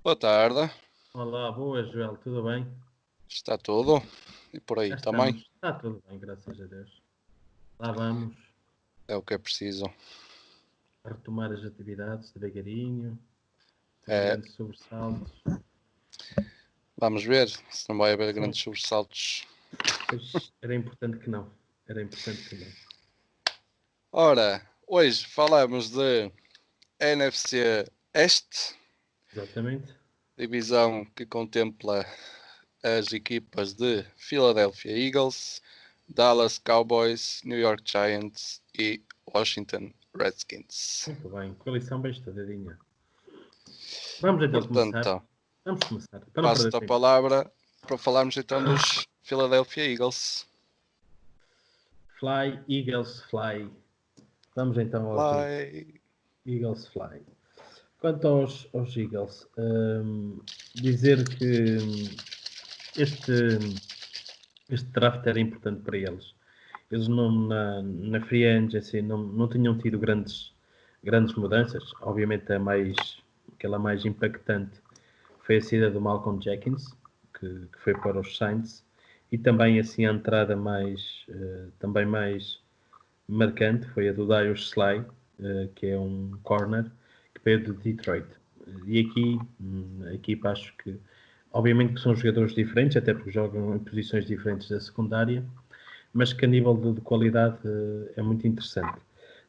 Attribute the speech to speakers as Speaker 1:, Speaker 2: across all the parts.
Speaker 1: Boa tarde,
Speaker 2: Olá, boa, Joel, tudo bem?
Speaker 1: está tudo? E por
Speaker 2: Cá
Speaker 1: aí também?
Speaker 2: estamos, está tudo bem, graças a Deus. Lá vamos
Speaker 1: É o que é preciso.
Speaker 2: a retomar as atividades devagarinho, sem
Speaker 1: É,
Speaker 2: grandes sobressaltos.
Speaker 1: vamos ver se não vai haver
Speaker 2: Sim,
Speaker 1: grandes sobressaltos.
Speaker 2: pois era importante que não, era importante que não.
Speaker 1: Ora, hoje falamos de NFC Este,
Speaker 2: Exatamente.
Speaker 1: divisão que contempla as equipas de Philadelphia Eagles, Dallas Cowboys, New York Giants e Washington Redskins.
Speaker 2: Muito bem, coalição bem estudadinha. Vamos então começar.
Speaker 1: Portanto,
Speaker 2: Vamos começar, para não perder
Speaker 1: passo-te a
Speaker 2: tempo.
Speaker 1: palavra para falarmos então dos Philadelphia Eagles.
Speaker 2: Fly, Eagles, fly. Vamos então aos
Speaker 1: Fly.
Speaker 2: Eagles, fly. Quanto aos Eagles, dizer que este, este draft era importante para eles. Eles na Free Agency não tinham tido grandes mudanças. Obviamente aquela mais impactante foi a saída do Malcolm Jenkins, que foi para os Saints, e também assim a entrada também mais marcante foi a do Darius Slay, que é um corner que veio de Detroit. E aqui a equipa acho que obviamente que são jogadores diferentes, até porque jogam em posições diferentes da secundária, mas que a nível de qualidade é muito interessante.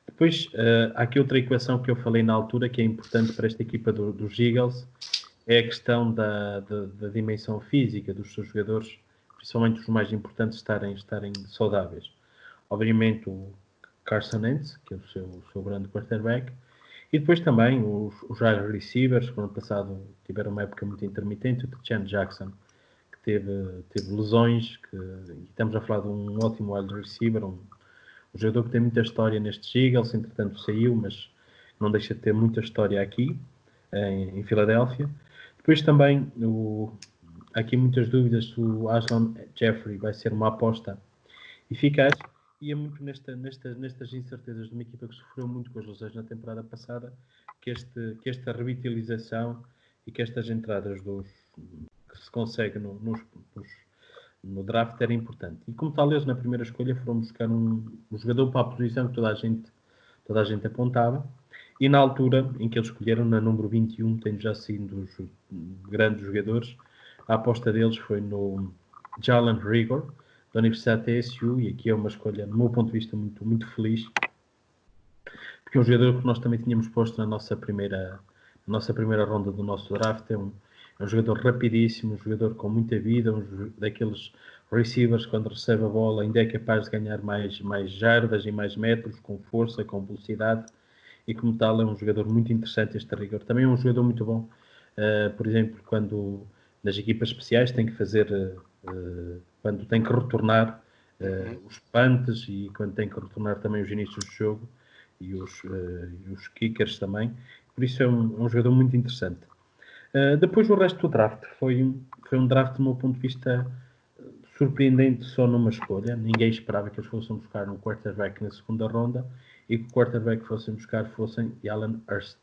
Speaker 2: Depois, há aqui outra equação que eu falei na altura que é importante para esta equipa dos Eagles, é a questão da dimensão física dos seus jogadores, principalmente os mais importantes, estarem saudáveis. Obviamente o Carson Wentz, que é o seu grande quarterback, e depois também os wide receivers, que no ano passado tiveram uma época muito intermitente, o Deshaun Jackson, que teve lesões, e estamos a falar de um ótimo wide receiver, um jogador que tem muita história nestes Eagles, entretanto saiu, mas não deixa de ter muita história aqui, em Filadélfia. Depois também, há aqui muitas dúvidas se o Aslan Jeffrey vai ser uma aposta eficaz, e é muito nestas incertezas de uma equipa que sofreu muito com as lesões na temporada passada, que esta revitalização e que estas entradas que se consegue no draft era importante. E como tal, eles na primeira escolha foram buscar um jogador para a posição que toda a gente apontava. E na altura em que eles escolheram, na número 21, tendo já sido dos grandes jogadores, a aposta deles foi no Jalen Rigor, da Universidade TSU, e aqui é uma escolha, do meu ponto de vista, muito, muito feliz, porque é um jogador que nós também tínhamos posto na nossa primeira ronda do nosso draft. É um jogador rapidíssimo, um jogador com muita vida, daqueles receivers, quando recebe a bola, ainda é capaz de ganhar mais jardas e mais metros, com força, com velocidade, e como tal é um jogador muito interessante este rigor. Também é um jogador muito bom, por exemplo, quando nas equipas especiais tem que fazer, quando tem que retornar os punts, e quando tem que retornar também os inícios do jogo, e os kickers também. Por isso é um jogador muito interessante. Depois o resto do draft foi um draft, do meu ponto de vista, surpreendente só numa escolha. Ninguém esperava que eles fossem buscar um quarterback na segunda ronda e que o quarterback que fossem buscar fossem Jalen Hurst.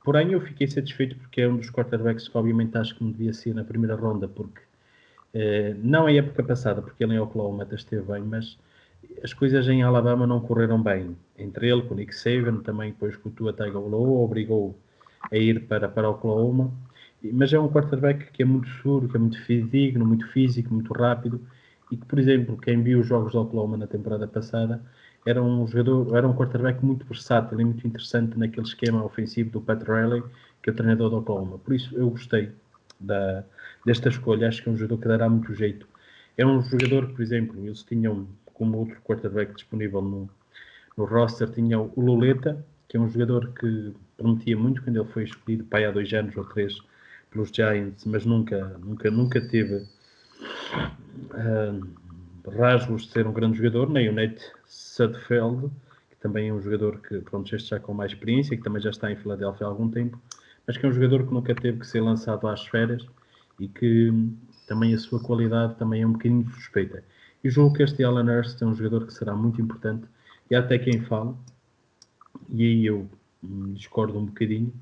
Speaker 2: Porém, eu fiquei satisfeito porque é um dos quarterbacks que obviamente acho que me devia ser na primeira ronda, porque não a época passada, porque ele em Oklahoma até esteve bem, mas as coisas em Alabama não correram bem. Entre ele, com o Nick Saban, também depois com o Tua Tagovailoa, obrigou a ir para Oklahoma. Mas é um quarterback que é muito seguro, que é muito fidedigno, muito físico, muito rápido, e que, por exemplo, quem viu os jogos de Oklahoma na temporada passada, era um quarterback muito versátil e muito interessante naquele esquema ofensivo do Pat Riley, que é o treinador de Oklahoma. Por isso eu gostei da, desta escolha, acho que é um jogador que dará muito jeito. É um jogador que, por exemplo, eles tinham como outro quarterback disponível no roster, tinha o Luleta, que é um jogador que prometia muito quando ele foi escolhido há 2 anos ou 3 pelos Giants, mas nunca teve rasgos de ser um grande jogador, nem o Nate Sudfeld, que também é um jogador que, pronto, este já com mais experiência, que também já está em Filadélfia há algum tempo, mas que é um jogador que nunca teve que ser lançado às férias, e que também a sua qualidade também é um bocadinho suspeita. E julgo que este Alan Hurst é um jogador que será muito importante, e há até quem fale, e aí eu discordo um bocadinho,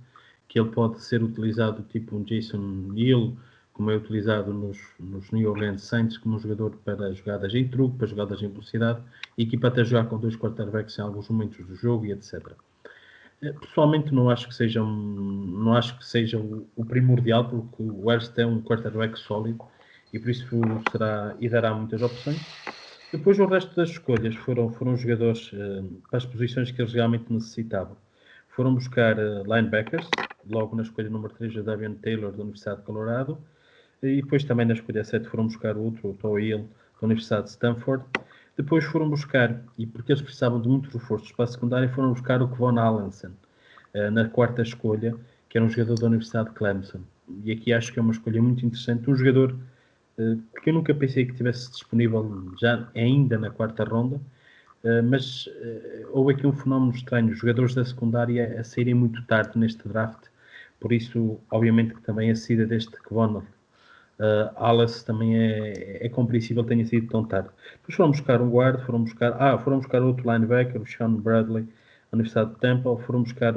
Speaker 2: que ele pode ser utilizado tipo um Jason Hill, como é utilizado nos New Orleans Saints, como um jogador para jogadas em truque, para jogadas em velocidade, e equipa até jogar com 2 quarterbacks em alguns momentos do jogo e etc. Pessoalmente não acho que seja, o primordial, porque o Hurst é um quarterback sólido e por isso será e dará muitas opções. Depois o resto das escolhas foram jogadores para as posições que eles realmente necessitavam. Foram buscar linebackers, logo na escolha número 3, a Davion Taylor, da Universidade de Colorado, e depois também na escolha 7 foram buscar outro, o Toe Hill, da Universidade de Stanford. Depois foram buscar, e porque eles precisavam de muitos reforços para a secundária, foram buscar o Kevon Allenson, na quarta escolha, que era um jogador da Universidade de Clemson. E aqui acho que é uma escolha muito interessante, um jogador que eu nunca pensei que tivesse disponível já ainda na quarta ronda, mas houve aqui um fenómeno estranho, os jogadores da secundária a saírem muito tarde neste draft, por isso, obviamente, que também a saída deste Kevon Alice também é compreensível que tenha sido tão tarde. Depois foram buscar um guarda, foram buscar outro linebacker, o Sean Bradley, da Universidade de Tampa, foram buscar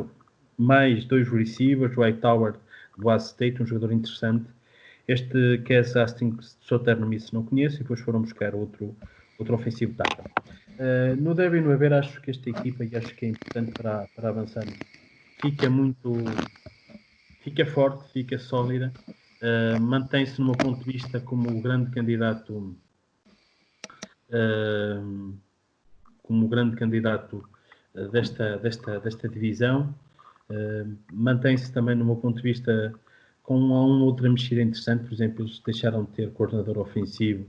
Speaker 2: mais 2 receivers, o Hightower, do Ohio State, um jogador interessante. Este Cass Hastings de Southern Miss não conheço, e depois foram buscar outro ofensivo tackle. No deve e no haver, acho que esta equipa, e acho que é importante para avançar, fica forte, fica sólida, mantém-se, no meu ponto de vista, como o grande candidato desta divisão. Mantém-se também, no meu ponto de vista, com uma outra mexida interessante. Por exemplo, eles deixaram de ter coordenador ofensivo,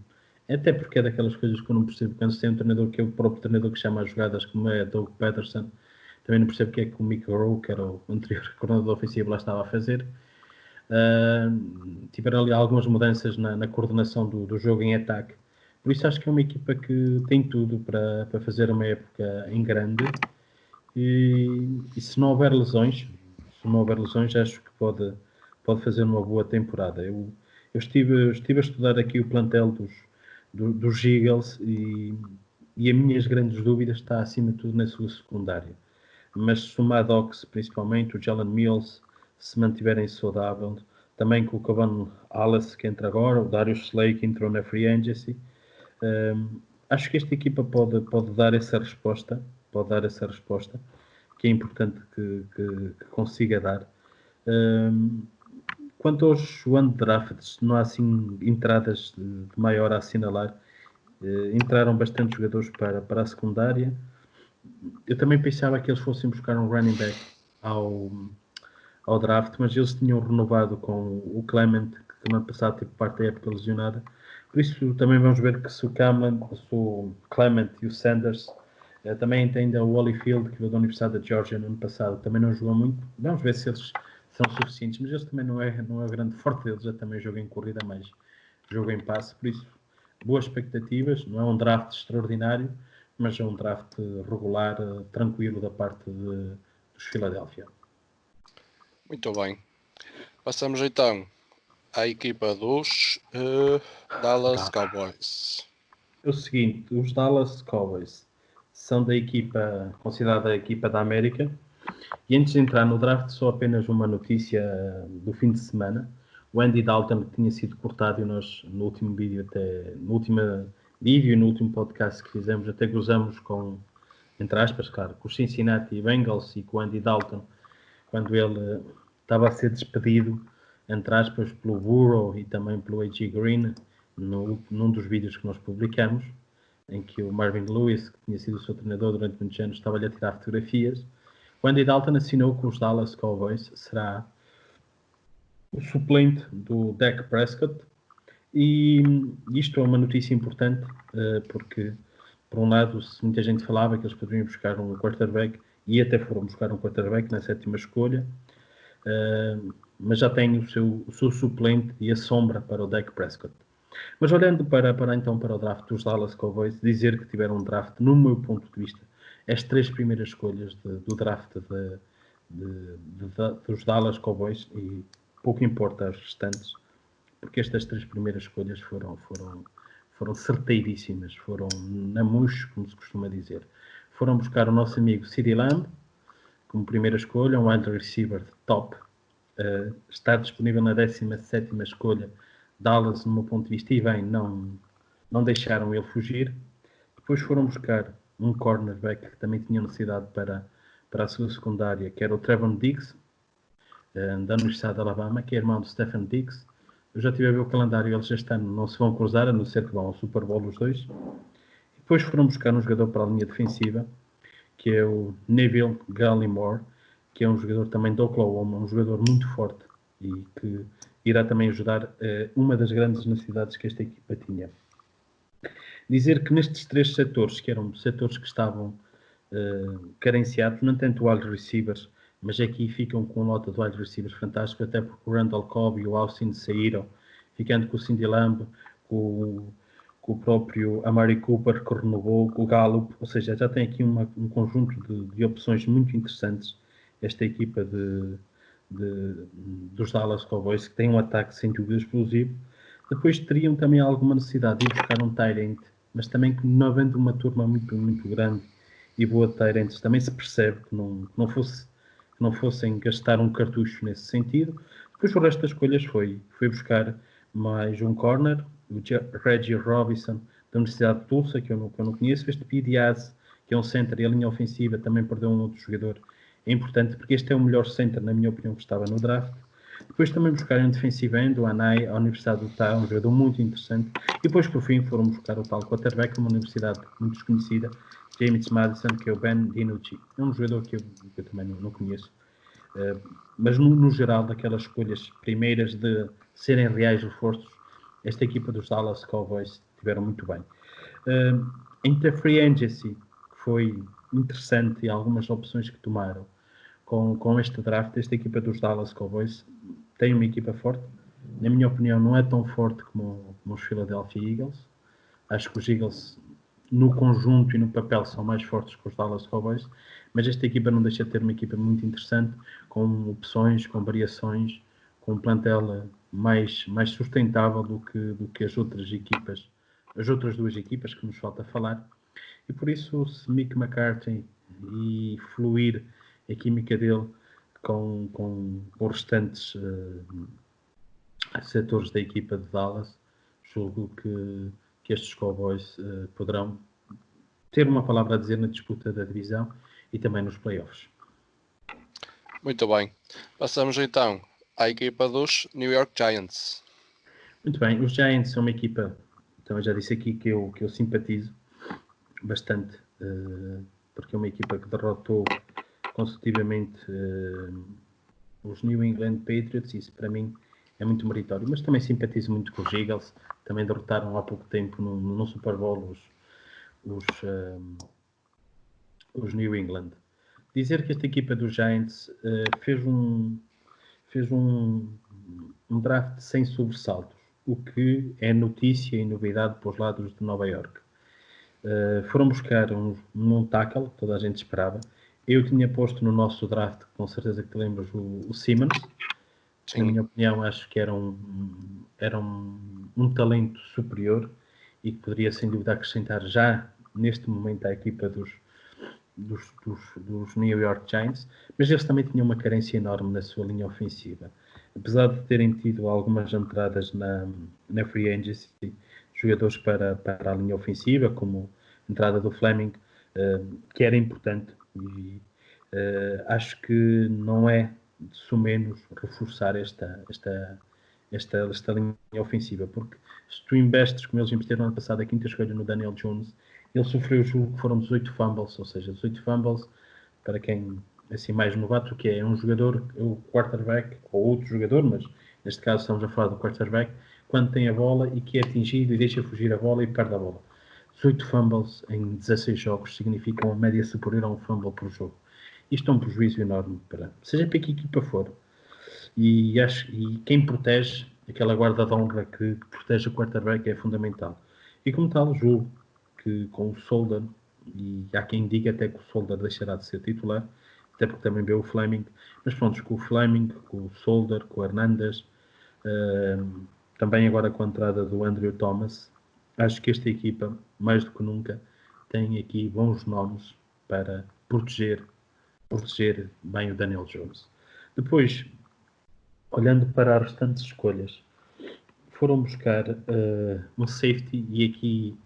Speaker 2: até porque é daquelas coisas que eu não percebo. Quando se tem um treinador que é o próprio treinador que chama as jogadas, como é Doug Peterson, também não percebo o que é que o Mick Rowe, que era o anterior coordenador ofensivo, lá estava a fazer. Tiveram ali algumas mudanças na coordenação do jogo em ataque. Por isso acho que é uma equipa que tem tudo para fazer uma época em grande. E se não houver lesões, acho que pode fazer uma boa temporada. Eu estive a estudar aqui o plantel dos Eagles e as minhas grandes dúvidas está acima de tudo na sua secundária. Mas se o Maddox, principalmente, o Jalen Mills, se mantiverem saudáveis, também com o Kevon Alice que entra agora, o Darius Slay que entrou na Free Agency, acho que esta equipa pode dar essa resposta, que é importante que consiga dar. Quanto aos undrafts, não há assim entradas de maior a assinalar. Entraram bastante jogadores para a secundária. Eu também pensava que eles fossem buscar um running back ao draft, mas eles tinham renovado com o Clement, que no ano passado teve parte da época lesionada. Por isso também vamos ver que se o Clement e o Sanders, também tem ainda o Holyfield, que veio da Universidade da Georgia no ano passado, também não jogou muito. Vamos ver se eles são suficientes, mas eles também não é o grande forte deles, é também jogo em corrida, mais jogo em passe. Por isso, boas expectativas. Não é um draft extraordinário, mas é um draft regular, tranquilo da parte dos Philadelphia.
Speaker 1: Muito bem. Passamos então à equipa dos Dallas Cowboys.
Speaker 2: É o seguinte, os Dallas Cowboys são considerada a equipa da América. E antes de entrar no draft, só apenas uma notícia do fim de semana. O Andy Dalton, que tinha sido cortado, e nós no último vídeo, e no último podcast que fizemos, até cruzamos com, entre aspas, claro, com os Cincinnati Bengals e com o Andy Dalton, quando ele estava a ser despedido, entre aspas, pelo Burrow e também pelo A.J. Green, num dos vídeos que nós publicamos, em que o Marvin Lewis, que tinha sido o seu treinador durante muitos anos, estava-lhe a tirar fotografias. O Andy Dalton assinou com os Dallas Cowboys, será o suplente do Dak Prescott, e isto é uma notícia importante, porque, por um lado, muita gente falava que eles poderiam buscar um quarterback, e até foram buscar um quarterback na 7ª escolha, mas já tem o seu suplente e a sombra para o Dak Prescott. Mas olhando para o draft dos Dallas Cowboys, dizer que tiveram um draft, no meu ponto de vista, as 3 primeiras escolhas do draft dos Dallas Cowboys, e pouco importa as restantes, porque estas 3 primeiras escolhas foram certeiríssimas, foram na mousse, como se costuma dizer. Foram buscar o nosso amigo CeeDee Lamb como primeira escolha, um wide receiver top, Está disponível na 17ª escolha. Dallas, no meu ponto de vista, e bem, não deixaram ele fugir. Depois foram buscar um cornerback que também tinha necessidade para a sua secundária, que era o Trevon Diggs, da Universidade de Alabama, que é irmão de Stephen Diggs. Eu já estive a ver o calendário, eles este ano não se vão cruzar, a não ser que vão ao Super Bowl os dois. Depois foram buscar um jogador para a linha defensiva, que é o Neville Gallimore, que é um jogador também de Oklahoma, um jogador muito forte e que irá também ajudar uma das grandes necessidades que esta equipa tinha. Dizer que nestes 3 setores, que eram setores que estavam carenciados, não tanto wide receivers, mas aqui ficam com nota de wide receivers fantástico, até porque o Randall Cobb e o Austin saíram, ficando com o Cindy Lamb, com o próprio Amari Cooper, que renovou, com o Gallup, ou seja, já tem aqui um conjunto de opções muito interessantes, esta equipa dos Dallas Cowboys, que tem um ataque sem dúvida explosivo. Depois teriam também alguma necessidade de ir buscar um tight end, mas também que não havendo uma turma muito, muito grande e boa de tight ends, também se percebe que não fossem gastar um cartucho nesse sentido. Depois o resto das escolhas foi buscar mais um corner, o Reggie Robinson, da Universidade de Tulsa, que eu não conheço, este P. Diaz, que é um center, e a linha ofensiva também perdeu um outro jogador. É importante porque este é o melhor center, na minha opinião, que estava no draft. Depois também buscaram um defensive end, o Anai, a Universidade do Utah, um jogador muito interessante. E depois, por fim, foram buscar o tal quarterback, uma universidade muito desconhecida, James Madison, que é o Ben DiNucci. É um jogador que eu também não conheço. Mas no geral, daquelas escolhas primeiras de serem reais reforços, esta equipa dos Dallas Cowboys tiveram muito bem. Entre a free agency, que foi interessante, e algumas opções que tomaram com este draft, esta equipa dos Dallas Cowboys tem uma equipa forte. Na minha opinião, não é tão forte como os Philadelphia Eagles. Acho que os Eagles, no conjunto e no papel, são mais fortes que os Dallas Cowboys, mas esta equipa não deixa de ter uma equipa muito interessante, com opções, com variações, com um plantel mais sustentável do que as outras equipas, as outras 2 equipas que nos falta falar. E por isso, se Mick McCarthy e fluir a química dele com os restantes setores da equipa de Dallas, julgo que estes Cowboys poderão ter uma palavra a dizer na disputa da divisão e também nos playoffs.
Speaker 1: Muito bem. Passamos então à equipa dos New York Giants.
Speaker 2: Muito bem, os Giants são uma equipa, então eu já disse aqui que eu simpatizo bastante, porque é uma equipa que derrotou consecutivamente os New England Patriots, isso para mim é muito meritório, mas também simpatizo muito com os Eagles, também derrotaram há pouco tempo no Super Bowl os New England. Dizer que esta equipa dos Giants fez um draft sem sobressaltos, o que é notícia e novidade para os lados de Nova York. Foram buscar um tackle, que toda a gente esperava. Eu tinha posto no nosso draft, com certeza que te lembras, o Simmons.
Speaker 1: Sim.
Speaker 2: Na minha opinião, acho que era um talento superior e que poderia, sem dúvida, acrescentar já neste momento à equipa dos New York Giants, mas eles também tinham uma carência enorme na sua linha ofensiva. Apesar de terem tido algumas entradas na free agency, jogadores para a linha ofensiva, como a entrada do Fleming, que era importante, e acho que não é de sumenos reforçar esta linha ofensiva, porque se tu investes, como eles investiram no ano passado, a quinta escolha no Daniel Jones, ele sofreu, julgo que foram 18 fumbles, ou seja, 18 fumbles, para quem assim mais novato, que é um jogador, o quarterback, ou outro jogador, mas neste caso estamos a falar do quarterback, quando tem a bola e que é atingido e deixa fugir a bola e perde a bola. 18 fumbles em 16 jogos significa uma média superior a um fumble por jogo. Isto é um prejuízo enorme, seja para que equipa for. E quem protege, aquela guarda de honra que protege o quarterback é fundamental. E como tal, julgo que com o Solder, e há quem diga até que o Solder deixará de ser titular, até porque também vê o Fleming, mas pronto, com o Fleming, com o Solder, com o Hernandes, também agora com a entrada do Andrew Thomas, acho que esta equipa, mais do que nunca, tem aqui bons nomes para proteger bem o Daniel Jones. Depois, olhando para as restantes escolhas, foram buscar um safety e aqui...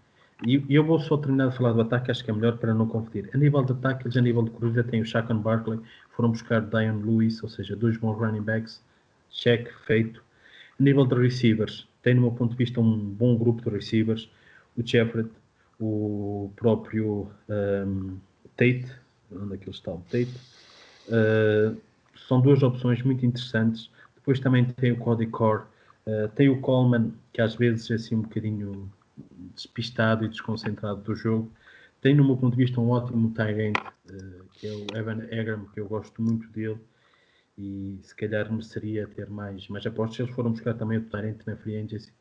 Speaker 2: E eu vou só terminar de falar do ataque, acho que é melhor para não confundir. A nível de ataque, eles a nível de corrida têm o Saquon Barkley, foram buscar Dion Lewis, ou seja, 2 bons running backs, check, feito. A nível de receivers, tem no meu ponto de vista um bom grupo de receivers, o Jeffrey, o próprio Tate, onde é que ele está? O Tate. São duas opções muito interessantes. Depois também tem o Cody Core, tem o Coleman, que às vezes é assim um bocadinho despistado e desconcentrado do jogo. Tem, no meu ponto de vista, um ótimo tight end, que é o Evan Engram, que eu gosto muito dele e se calhar mereceria ter mais apostas. Eles foram buscar também o tight end na free agency.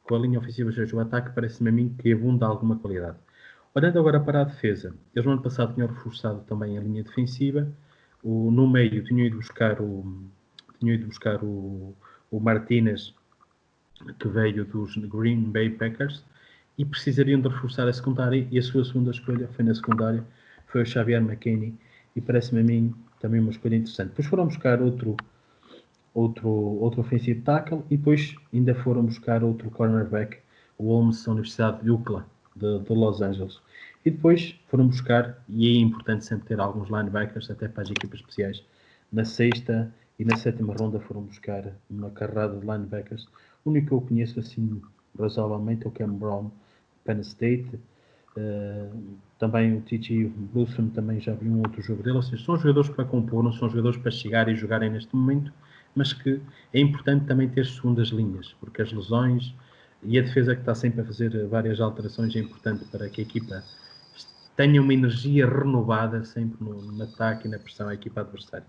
Speaker 2: Com a linha ofensiva, seja o ataque, parece-me a mim que abunda alguma qualidade. Olhando agora para a defesa, eles no ano passado tinham reforçado também a linha defensiva. No meio tinham ido buscar o Martinez, que veio dos Green Bay Packers, e precisariam de reforçar a secundária, e a sua segunda escolha foi na secundária, foi o Xavier McKinney, e parece-me a mim também uma escolha interessante. Depois foram buscar outro offensive tackle, e depois ainda foram buscar outro cornerback, o Holmes da Universidade de UCLA, de Los Angeles. E depois foram buscar, e é importante sempre ter alguns linebackers, até para as equipas especiais. Na sexta e na sétima ronda foram buscar uma carrada de linebackers. O único que eu conheço assim, razoavelmente, é o Cam Brown, Penn State. Também o T.J. Wilson, também já vi um outro jogo dele. Ou seja, são jogadores para compor, não são jogadores para chegar e jogarem neste momento, mas que é importante também ter segundas linhas, porque as lesões e a defesa que está sempre a fazer várias alterações é importante para que a equipa tenha uma energia renovada sempre no ataque e na pressão à equipa adversária.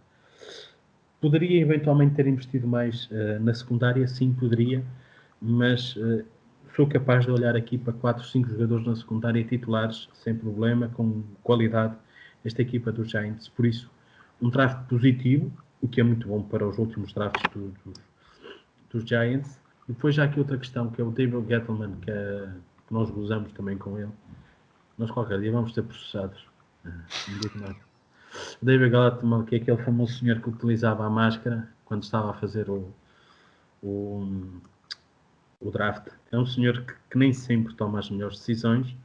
Speaker 2: Poderia eventualmente ter investido mais na secundária? Sim, poderia, mas sou capaz de olhar aqui para 4, 5 jogadores na secundária titulares, sem problema, com qualidade, esta equipa dos Giants. Por isso, um draft positivo, o que é muito bom para os últimos drafts dos Giants. Depois já aqui outra questão, que é o David Gettleman, que nós gozamos também com ele. Nós qualquer dia vamos ser processados. O David Gettleman, que é aquele famoso senhor que utilizava a máscara quando estava a fazer o draft. É um senhor que nem sempre toma as melhores decisões,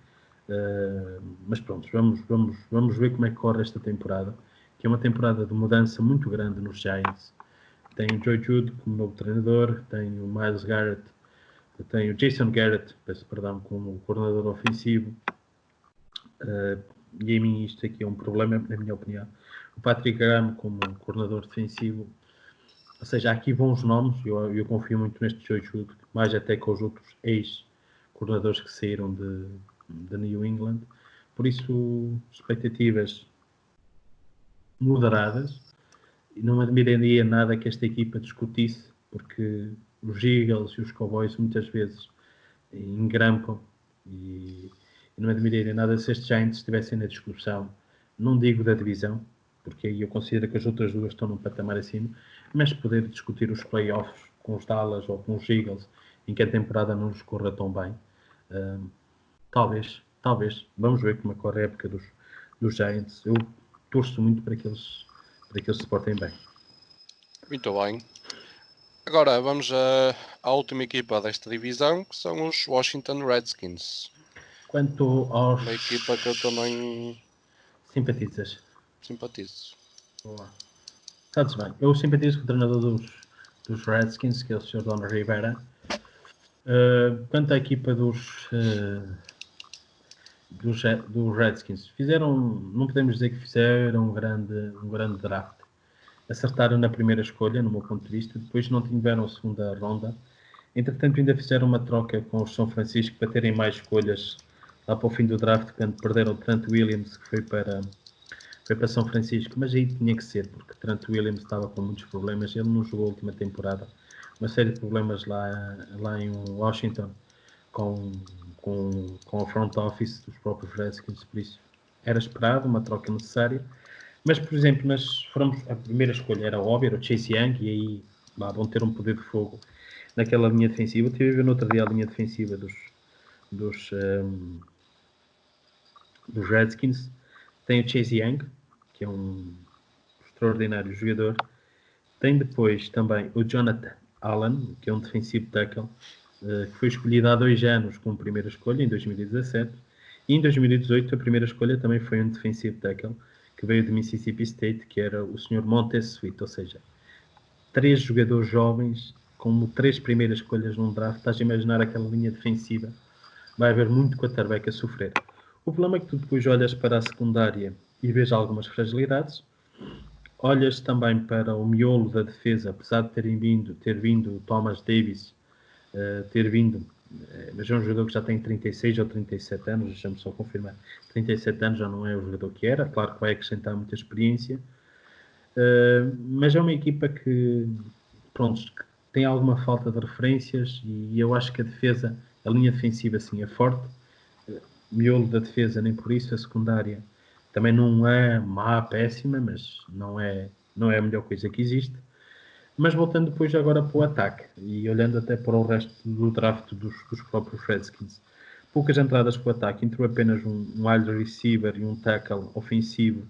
Speaker 2: mas pronto, vamos ver como é que corre esta temporada, que é uma temporada de mudança muito grande nos Giants. Tem o Joe Jude como novo treinador, tem o Myles Garrett, tem o Jason Garrett, peço perdão, como coordenador ofensivo, e a mim isto aqui é um problema, na minha opinião. O Patrick Graham como coordenador defensivo, ou seja, há aqui bons nomes, eu confio muito neste Joe Jude, mais até que os outros ex-coordenadores que saíram de New England. Por isso, expectativas moderadas. Não me admiraria nada que esta equipa discutisse, porque os Eagles e os Cowboys muitas vezes engrampam, e não me admiraria nada se estes Giants estivessem na discussão, não digo da divisão, porque aí eu considero que as outras duas estão num patamar acima, mas poder discutir os playoffs com os Dallas ou com os Eagles, em que a temporada não nos corra tão bem. Talvez, vamos ver como corre a época dos Giants. Eu torço muito para que eles se portem bem.
Speaker 1: Muito bem. Agora vamos à última equipa desta divisão, que são os Washington Redskins.
Speaker 2: Quanto aos...
Speaker 1: Uma equipa que eu também
Speaker 2: simpatizas?
Speaker 1: Simpatizo.
Speaker 2: Boa. Sabes bem, eu simpatizo com o treinador dos Redskins, que é o Sr. Don Rivera. Quanto à equipa dos Redskins, não podemos dizer que fizeram um grande draft. Acertaram na primeira escolha, no meu ponto de vista, depois não tiveram a segunda ronda. Entretanto, ainda fizeram uma troca com os São Francisco para terem mais escolhas lá para o fim do draft, quando perderam o Trent Williams, que foi para São Francisco, mas aí tinha que ser, porque Trent Williams estava com muitos problemas, ele não jogou a última temporada, uma série de problemas lá em Washington, com a front office dos próprios Redskins, por isso era esperado, uma troca necessária. Mas, por exemplo, a primeira escolha era óbvia, era o Chase Young, e aí vão ter um poder de fogo naquela linha defensiva. Estive a ver no outro dia a linha defensiva dos Redskins. Tem o Chase Young, que é um extraordinário jogador, Tem depois também o Jonathan Allen, que é um defensive tackle, que foi escolhido há 2 anos como primeira escolha, em 2017. E em 2018 a primeira escolha também foi um defensive tackle, que veio de Mississippi State, que era o Sr. Montez Sweat, ou seja, 3 jogadores jovens como 3 primeiras escolhas num draft. Estás a imaginar aquela linha defensiva? Vai haver muito quarterback a sofrer. O problema é que tu depois olhas para a secundária e vês algumas fragilidades. Olhas também para o miolo da defesa, apesar de ter vindo o Thomas Davis, mas é um jogador que já tem 36 ou 37 anos, deixa-me só confirmar, 37 anos já não é o jogador que era, claro que vai acrescentar muita experiência, mas é uma equipa que, pronto, que tem alguma falta de referências e eu acho que a linha defensiva sim é forte, miolo da defesa nem por isso, a secundária também não é má, péssima, mas não é a melhor coisa que existe. Mas voltando depois agora para o ataque e olhando até para o resto do draft dos próprios Redskins, poucas entradas para o ataque, entrou apenas um wide receiver e um tackle ofensivo.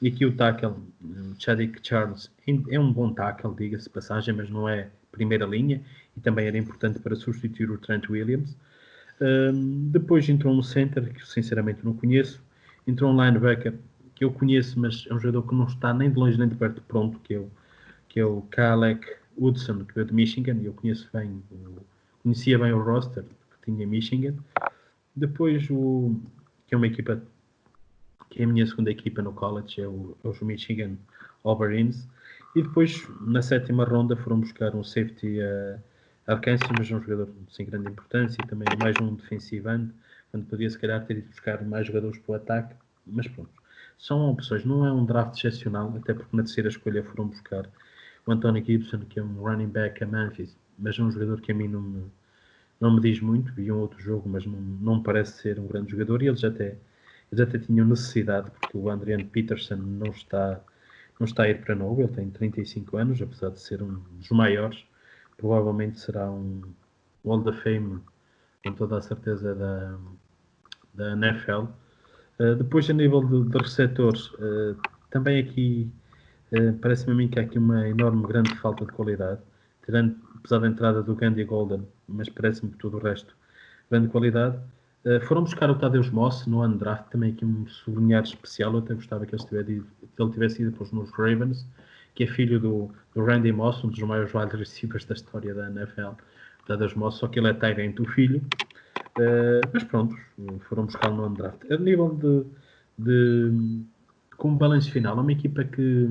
Speaker 2: E aqui o tackle, Chadwick Charles, é um bom tackle, diga-se passagem, mas não é primeira linha e também era importante para substituir o Trent Williams. Depois entrou um center, que sinceramente não conheço. Entrou um linebacker, que eu conheço, mas é um jogador que não está nem de longe nem de perto pronto, que é o Kalek Woodson, que veio de Michigan, e eu conhecia bem o roster que tinha em Michigan. Depois, que é uma equipa, que é a minha segunda equipa no college, é os Michigan Wolverines. E depois, na 7ª ronda, foram buscar um safety Arkansas, mas um jogador sem grande importância, e também mais um defensive end, quando podia se calhar ter ido buscar mais jogadores para o ataque, mas pronto. São opções, não é um draft excepcional, até porque na 3ª escolha foram buscar o Anthony Gibson, que é um running back a Memphis, mas é um jogador que a mim não me diz muito. Vi um outro jogo, mas não me parece ser um grande jogador, e eles até tinham necessidade, porque o Adrian Peterson não está a ir para novo, ele tem 35 anos, apesar de ser um dos maiores, provavelmente será um Hall of Fame, com toda a certeza, da NFL. Depois, a nível de receptores, também aqui parece-me a mim que há aqui uma enorme, grande falta de qualidade, apesar da entrada do Gandy Golden, mas parece-me que todo o resto, grande qualidade. Foram buscar o Tadeusz Moss no undraft, também aqui um sublinhar especial. Eu até gostava que ele tivesse ido depois nos Ravens, que é filho do Randy Moss, um dos maiores wide receivers da história da NFL, Tadeusz Moss, só que ele é Tyrant, o filho. Mas pronto, foram buscar no undraft. A nível como balanço final, é uma equipa que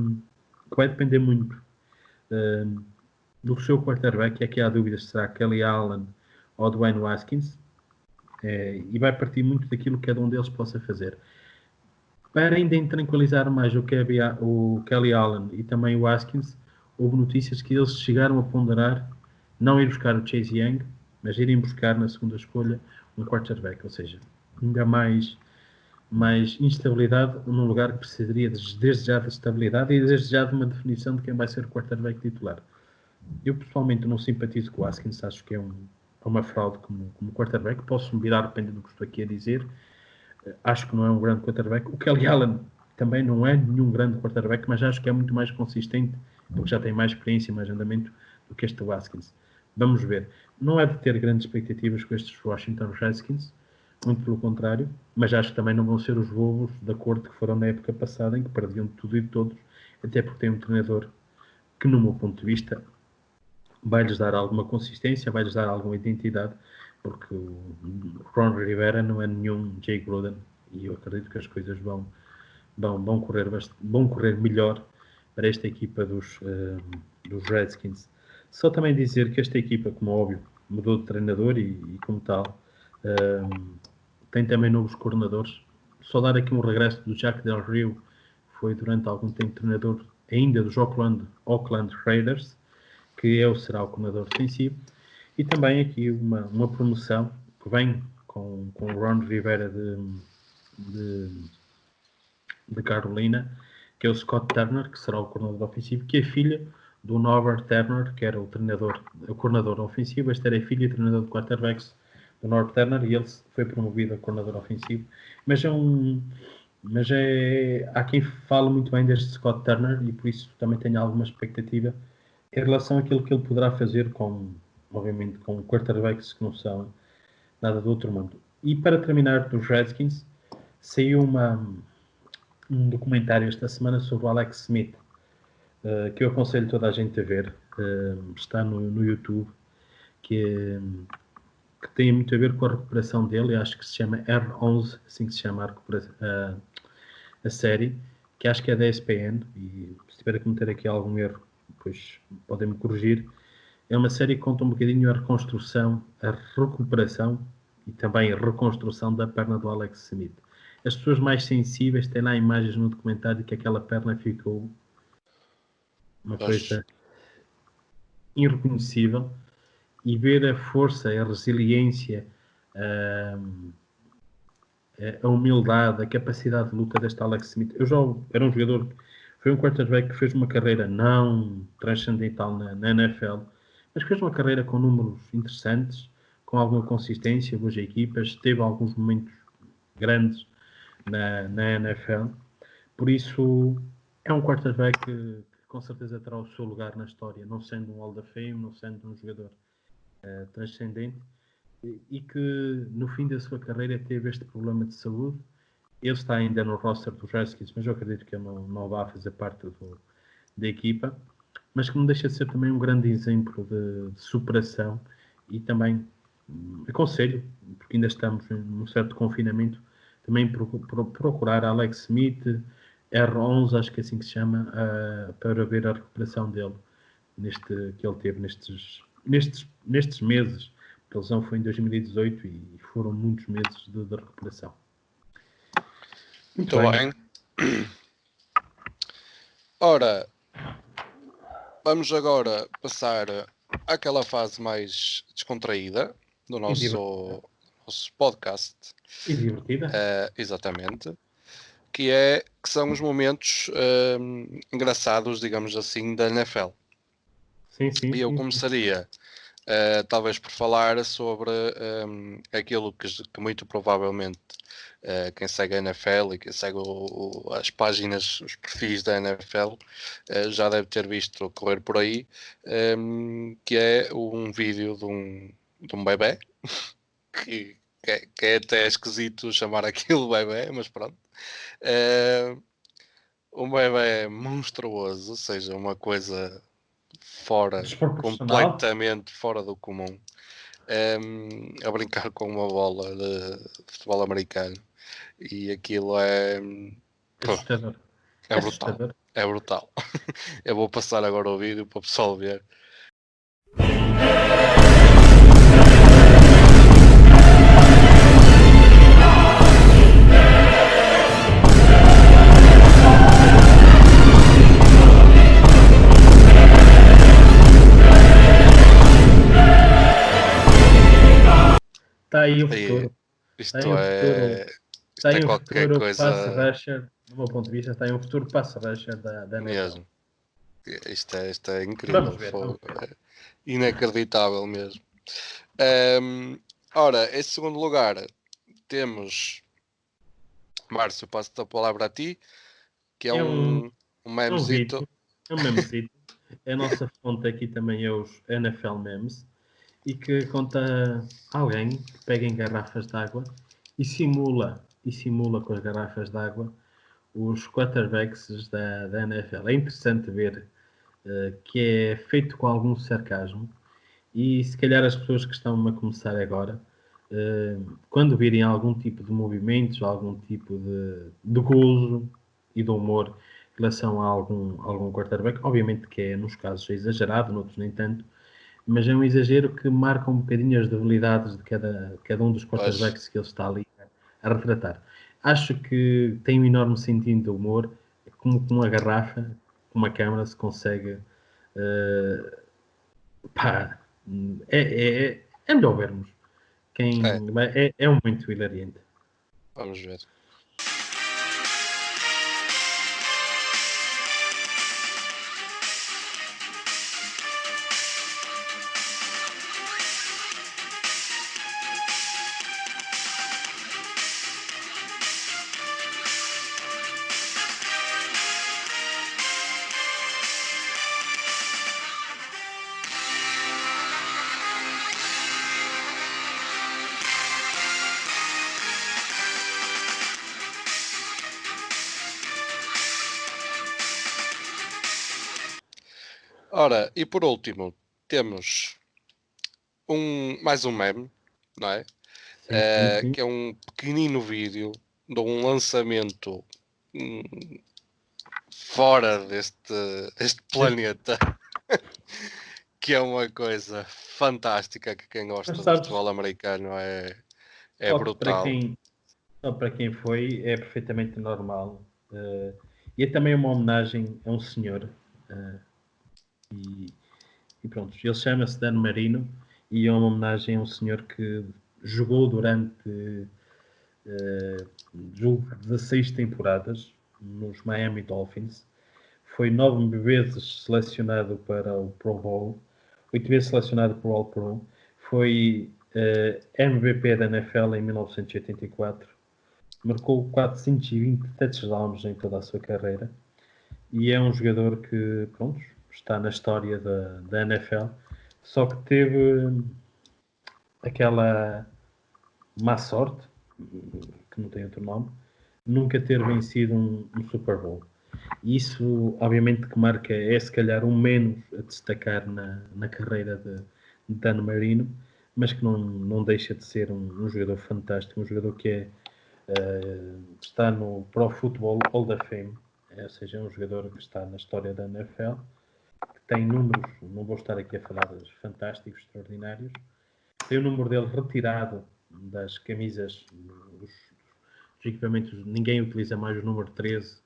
Speaker 2: vai depender muito do seu quarterback. Aqui há dúvidas se será Kelly Allen ou Dwayne Haskins, e vai partir muito daquilo que cada um deles possa fazer. Para ainda tranquilizar mais o Kelly Allen e também o Haskins, houve notícias que eles chegaram a ponderar não ir buscar o Chase Young, mas irem buscar na 2ª escolha um quarterback, ou seja, ainda mais instabilidade num lugar que precisaria desde já de estabilidade e desde já de uma definição de quem vai ser o quarterback titular. Eu pessoalmente não simpatizo com o Haskins, acho que é uma fraude como quarterback, posso me virar dependendo do que estou aqui a dizer. Acho que não é um grande quarterback. O Kelly Allen também não é nenhum grande quarterback, mas acho que é muito mais consistente, porque já tem mais experiência e mais andamento do que este Haskins. Vamos ver. Não é de ter grandes expectativas com estes Washington Redskins, muito pelo contrário, mas acho que também não vão ser os bobos da corte que foram na época passada, em que perdiam tudo e de todos, até porque tem um treinador que, no meu ponto de vista, vai-lhes dar alguma consistência, vai-lhes dar alguma identidade, porque o Ron Rivera não é nenhum Jay Gruden, e eu acredito que as coisas vão correr melhor para esta equipa dos Redskins. Só também dizer que esta equipa, como é óbvio, mudou de treinador e como tal, tem também novos coordenadores. Só dar aqui um regresso do Jack Del Rio, que foi durante algum tempo treinador ainda dos Oakland Raiders, que será o coordenador defensivo, e também aqui uma promoção que vem com o Ron Rivera de Carolina, que é o Scott Turner, que será o coordenador ofensivo, que é filha do Norbert Turner, que era o coordenador ofensivo. Este era filho e treinador de quarterbacks do Norbert Turner, e ele foi promovido a coordenador ofensivo. Mas há quem fale muito bem deste Scott Turner, e por isso também tenho alguma expectativa em relação àquilo que ele poderá fazer obviamente, com quarterbacks que não são nada do outro mundo. E para terminar, dos Redskins, saiu um documentário esta semana sobre o Alex Smith, que eu aconselho toda a gente a ver. Está no YouTube, que tem muito a ver com a recuperação dele. Eu acho que se chama R11, assim que se chama a série, que acho que é da ESPN, e se tiver a cometer aqui algum erro, depois podem-me corrigir. É uma série que conta um bocadinho a reconstrução, a recuperação e também a reconstrução da perna do Alex Smith. As pessoas mais sensíveis têm lá imagens no documentário que aquela perna ficou uma coisa irreconhecível, e ver a força, a resiliência, a humildade, a capacidade de luta deste Alex Smith. Eu já era um jogador, foi um quarterback que fez uma carreira não transcendental na NFL, mas fez uma carreira com números interessantes, com alguma consistência, boas equipas, teve alguns momentos grandes na NFL. Por isso, é um quarterback que com certeza terá o seu lugar na história, não sendo um Hall da Fame, não sendo um jogador transcendente, e que no fim da sua carreira teve este problema de saúde. Ele está ainda no roster dos Redskins, mas eu acredito que ele não vá fazer parte da equipa, mas que não deixa de ser também um grande exemplo de superação. E também aconselho, porque ainda estamos num certo confinamento, também procurar Alex Smith, R11, acho que é assim que se chama, para ver a recuperação dele, que ele teve nestes meses. A lesão foi em 2018 e foram muitos meses de recuperação.
Speaker 1: Muito bem. Ora, vamos agora passar àquela fase mais descontraída do nosso podcast.
Speaker 2: E divertida.
Speaker 1: Exatamente. Que são os momentos engraçados, digamos assim, da NFL.
Speaker 2: Sim.
Speaker 1: E eu começaria, talvez, por falar sobre aquilo que muito provavelmente quem segue a NFL e quem segue as páginas, os perfis da NFL, já deve ter visto correr por aí, que é um vídeo de um bebé, que é até esquisito chamar aquilo bebé, mas pronto. Um bebé monstruoso, ou seja, uma coisa completamente fora do comum, a brincar com uma bola de futebol americano, e aquilo é
Speaker 2: Assustador.
Speaker 1: é brutal. É brutal. Eu vou passar agora o vídeo para o pessoal ver.
Speaker 2: Está aí o futuro.
Speaker 1: Isto é qualquer coisa.
Speaker 2: Pass rusher, do meu ponto de vista, está aí um futuro pass rusher da NFL.
Speaker 1: Mesmo. Isto é incrível.
Speaker 2: Vamos ver.
Speaker 1: É inacreditável mesmo. Ora, em segundo lugar, temos Márcio, passo a palavra a ti, que é um memezito.
Speaker 2: É um memezito. A nossa fonte aqui também é os NFL Memes, e que conta alguém que pega em garrafas de água e simula com as garrafas de água os quarterbacks da NFL. É interessante ver que é feito com algum sarcasmo, e se calhar as pessoas que estão a começar agora, quando virem algum tipo de movimentos, algum tipo de gozo e de humor em relação a algum quarterback, obviamente que é nos casos exagerado, noutros nem tanto, mas é um exagero que marca um bocadinho as debilidades de cada um dos quarterbacks que ele está ali a retratar. Acho que tem um enorme sentido de humor, como com uma garrafa, com uma câmara se consegue. É melhor vermos. É um momento hilariante.
Speaker 1: Vamos ver. Ora, e por último, temos mais um meme, não é?
Speaker 2: Sim.
Speaker 1: Que é um pequenino vídeo de um lançamento fora deste planeta, que é uma coisa fantástica, que quem gosta
Speaker 2: Mas
Speaker 1: de
Speaker 2: sabes,
Speaker 1: futebol americano é
Speaker 2: só que
Speaker 1: brutal.
Speaker 2: só para quem foi, é perfeitamente normal. E é também uma homenagem a um senhor. E pronto, ele chama-se Dan Marino e é uma homenagem a um senhor que jogou durante julgo 16 temporadas nos Miami Dolphins. Foi 9 vezes selecionado para o Pro Bowl, 8 vezes selecionado para o All-Pro. Foi MVP da NFL em 1984. Marcou 420 touchdowns em toda a sua carreira. E é um jogador que, pronto, está na história da NFL. Só que teve aquela má sorte, que não tem outro nome, nunca ter vencido um Super Bowl. Isso, obviamente, que marca é se calhar um menos a destacar na carreira de Dan Marino, mas que não deixa de ser um jogador fantástico, um jogador que está no Pro Football Hall da Fame, ou seja, é um jogador que está na história da NFL, que tem números, não vou estar aqui a falar dos fantásticos, extraordinários, tem o número dele retirado das camisas, dos equipamentos, ninguém utiliza mais o número 13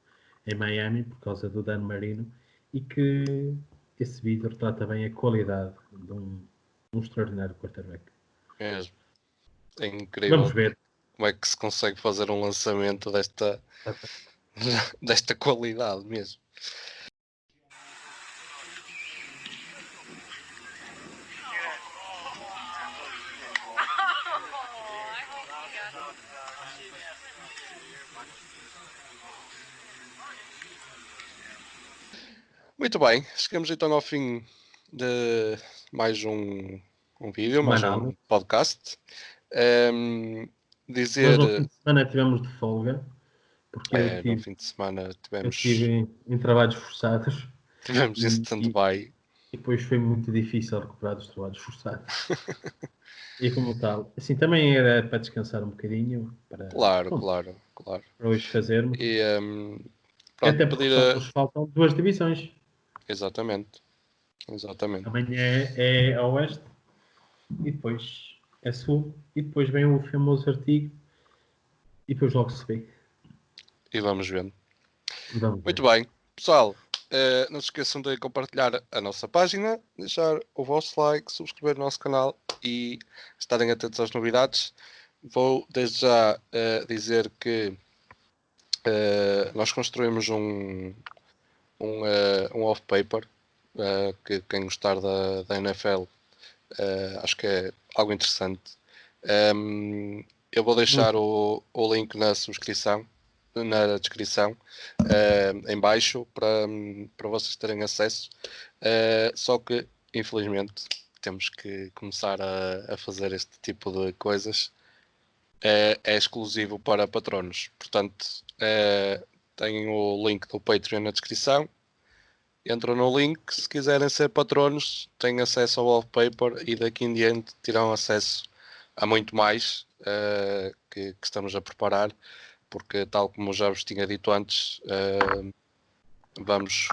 Speaker 2: em Miami por causa do Dan Marino, e que esse vídeo retrata bem a qualidade de um extraordinário quarterback.
Speaker 1: Mesmo. É
Speaker 2: Vamos
Speaker 1: incrível
Speaker 2: ver.
Speaker 1: como é que se consegue fazer um lançamento desta qualidade mesmo. Muito bem, chegamos então ao fim de mais um vídeo, mais um podcast.
Speaker 2: Nós no fim de semana tivemos de folga, porque
Speaker 1: no fim de semana
Speaker 2: eu estive em trabalhos forçados
Speaker 1: tivemos em
Speaker 2: e
Speaker 1: stand-by.
Speaker 2: depois foi muito difícil recuperar dos trabalhos forçados. E como tal, assim, também era para descansar um bocadinho, para hoje fazermos.
Speaker 1: E
Speaker 2: Até
Speaker 1: pronto,
Speaker 2: porque só nos faltam 2 divisões.
Speaker 1: Exatamente.
Speaker 2: Amanhã é a Oeste e depois é Sul e depois vem o famoso artigo e depois logo se vê.
Speaker 1: E vamos vendo.
Speaker 2: Vamos
Speaker 1: Muito
Speaker 2: ver.
Speaker 1: bem. Pessoal, não se esqueçam de compartilhar a nossa página, deixar o vosso like, subscrever o nosso canal e estarem atentos às novidades. Vou desde já dizer que nós construímos um off-paper que quem gostar da NFL acho que é algo interessante. Eu vou deixar o link na descrição em baixo para vocês terem acesso. Só que infelizmente temos que começar a fazer este tipo de coisas. É exclusivo para patronos, portanto tem o link do Patreon na descrição. Entram no link, se quiserem ser patronos têm acesso ao wallpaper e daqui em diante terão acesso a muito mais que estamos a preparar, porque tal como já vos tinha dito antes, vamos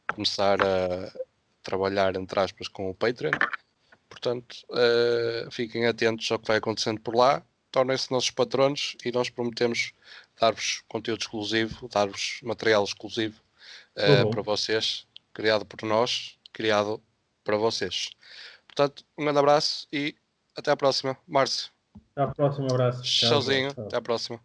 Speaker 1: começar a trabalhar entre aspas com o Patreon, portanto fiquem atentos ao que vai acontecendo por lá, tornem-se nossos patronos e nós prometemos dar-vos conteúdo exclusivo, dar-vos material exclusivo para vocês, criado por nós, criado para vocês. Portanto, um grande abraço e até à próxima. Márcio.
Speaker 2: Até à próxima, abraço.
Speaker 1: Tchauzinho, até à próxima.